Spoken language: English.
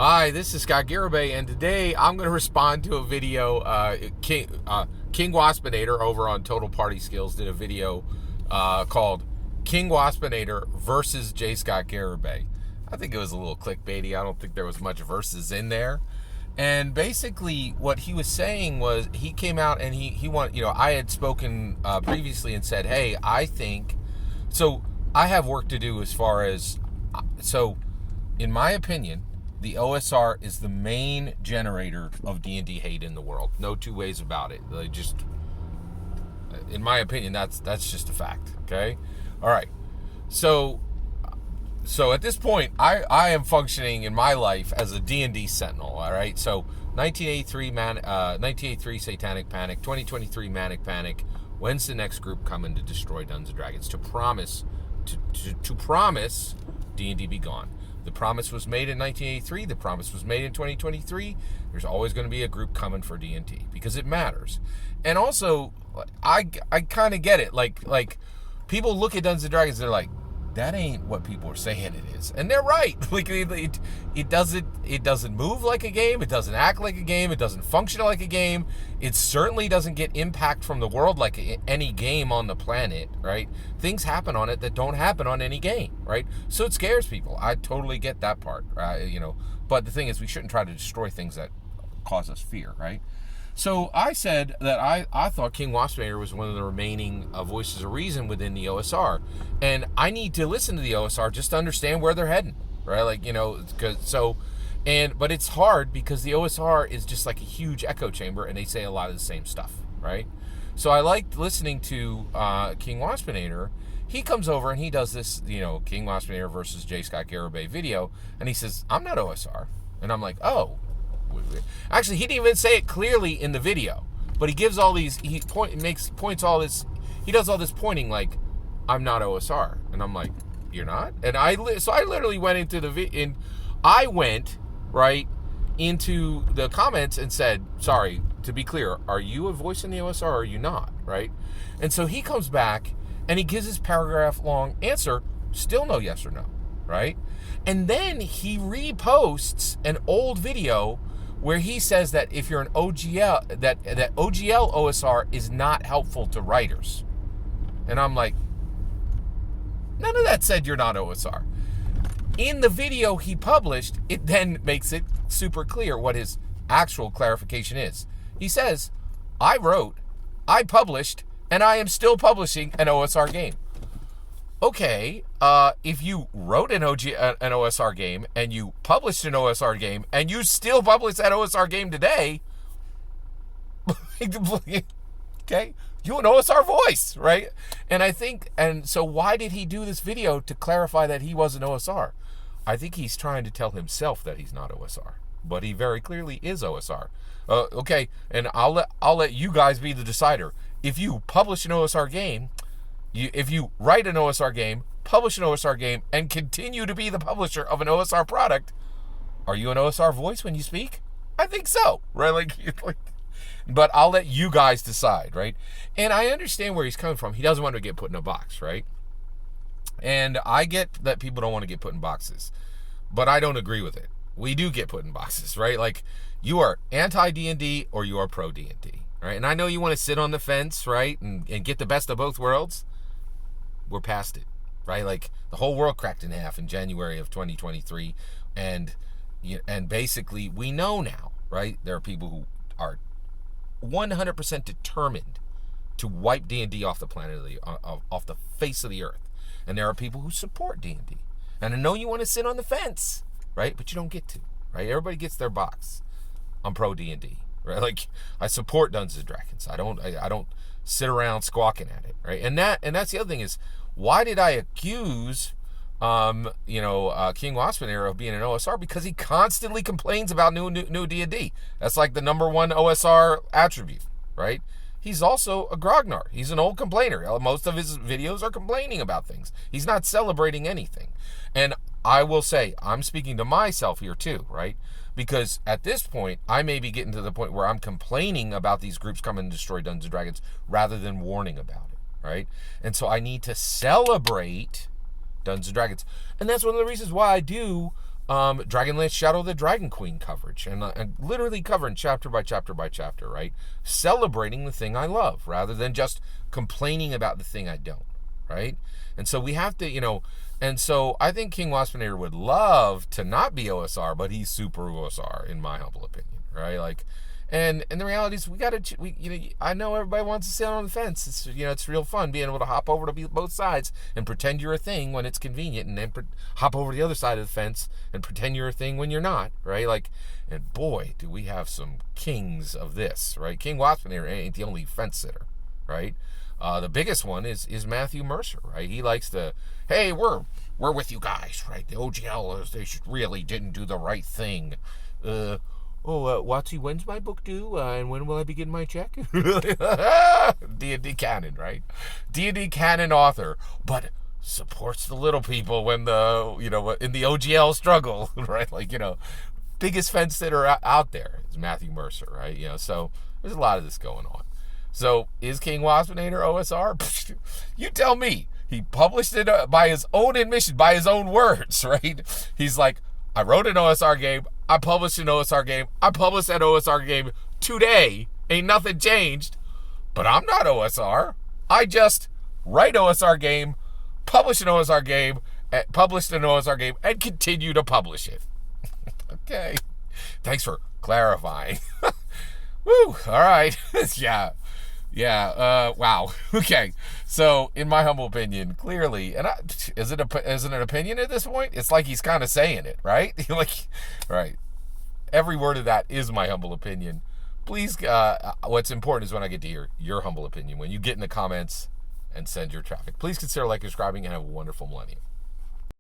Hi, this is Scott Garibay, and today I'm going to respond to a video. King Waspinator over on Total Party Skills did a video called King Waspinator versus J. Scott Garibay. I think it was a little clickbaity. I don't think there was much verses in there. And basically, what he was saying was he came out and he wanted, I had spoken previously and said, hey, I think, so I have work to do as far as, so in my opinion, the OSR is the main generator of D&D hate in the world. No two ways about it. They just, in my opinion, that's just a fact. Okay, all right. So at this point, I am functioning in my life as a D&D sentinel. All right. So 1983 Satanic Panic, 2023 Manic Panic. When's the next group coming to destroy Dungeons and Dragons? To promise D&D be gone. The promise was made in 1983. The promise was made in 2023. There's always going to be a group coming for D&D because it matters. And also, I kind of get it. Like people look at Dungeons and Dragons, they're like, that ain't what people are saying it is, and they're right. Like it doesn't move like a game. It doesn't act like a game. It doesn't function like a game. It certainly doesn't get impact from the world like any game on the planet, right? Things happen on it that don't happen on any game, right? So it scares people. I totally get that part, But the thing is, we shouldn't try to destroy things that cause us fear, right? So I said that I thought King Waspinator was one of the remaining voices of reason within the OSR. And I need to listen to the OSR just to understand where they're heading, right? But it's hard because the OSR is just like a huge echo chamber and they say a lot of the same stuff, right? So I liked listening to King Waspinator. He comes over and he does this, King Waspinator versus J. Scott Garibay video. And he says, I'm not OSR. And I'm like, oh. Actually, he didn't even say it clearly in the video, but he gives all these, he does all this pointing like, I'm not OSR, and I'm like, you're not? And I literally went into the video, and I went right into the comments and said, sorry, to be clear, are you a voice in the OSR or are you not, right? And so he comes back and he gives his paragraph long answer, still no yes or no, right? And then he reposts an old video where he says that if you're an OGL, that OGL OSR is not helpful to writers. And I'm like, none of that said you're not OSR. In the video he published, it then makes it super clear what his actual clarification is. He says, I wrote, I published, and I am still publishing an OSR game. Okay, if you wrote an OSR game and you published an OSR game and you still publish that OSR game today, okay, you're an OSR voice, right? And so why did he do this video to clarify that he was an OSR? I think he's trying to tell himself that he's not OSR, but he very clearly is OSR. Okay, and I'll let you guys be the decider. If you publish an OSR game, if you write an OSR game, publish an OSR game, and continue to be the publisher of an OSR product, are you an OSR voice when you speak? I think so, right? But I'll let you guys decide, right? And I understand where he's coming from. He doesn't want to get put in a box, right? And I get that people don't want to get put in boxes, but I don't agree with it. We do get put in boxes, right? Like, you are anti-D&D or you are pro-D&D, right? And I know you want to sit on the fence, right, and get the best of both worlds. We're past it, right? Like, the whole world cracked in half in January of 2023, and basically we know now, right? There are people who are 100% determined to wipe D&D off the planet, off the face of the earth, and there are people who support D&D. And I know you want to sit on the fence, right? But you don't get to, right? Everybody gets their box. I'm pro D&D, right? Like, I support Dungeons and Dragons. I don't sit around squawking at it, right? And that's the other thing is, why did I accuse King Waspinator of being an OSR? Because he constantly complains about new D&D. That's like the number one OSR attribute, right? He's also a grognard. He's an old complainer. Most of his videos are complaining about things. He's not celebrating anything. And I will say, I'm speaking to myself here too, right? Because at this point, I may be getting to the point where I'm complaining about these groups coming to destroy Dungeons and Dragons rather than warning about it, right? And so I need to celebrate Dungeons and Dragons. And that's one of the reasons why I do Dragonlance Shadow of the Dragon Queen coverage, and literally covering chapter by chapter by chapter, right? Celebrating the thing I love rather than just complaining about the thing I don't, right? And so we have to, and so I think King Waspinator would love to not be OSR, but he's super OSR in my humble opinion, right? Like, and the reality is I know everybody wants to sit on the fence. It's, it's real fun being able to hop over to both sides and pretend you're a thing when it's convenient, and then hop over to the other side of the fence and pretend you're a thing when you're not, right? Like, and boy, do we have some kings of this, right? King Waspinator ain't the only fence sitter, right? The biggest one is Matthew Mercer, right? He likes to, hey, we're with you guys, right? The OGL, they really didn't do the right thing. Watsy, when's my book due? And when will I be getting my check? D&D canon, right? D&D canon author, but supports the little people when in the OGL struggle, right? Like, biggest fence sitter out there is Matthew Mercer, right? So there's a lot of this going on. So is King Waspinator OSR? You tell me. He published it by his own admission, by his own words, right? He's like, I wrote an OSR game. I published an OSR game. I published that OSR game today. Ain't nothing changed. But I'm not OSR. I just write OSR game, publish an OSR game, and continue to publish it. Okay. Thanks for clarifying. Woo. All right. Yeah. Wow. Okay. So, in my humble opinion, clearly, and is it an opinion at this point? It's like he's kind of saying it, right? Like, right. Every word of that is my humble opinion. Please, what's important is when I get to hear your humble opinion. When you get in the comments and send your traffic, please consider subscribing, and have a wonderful millennium.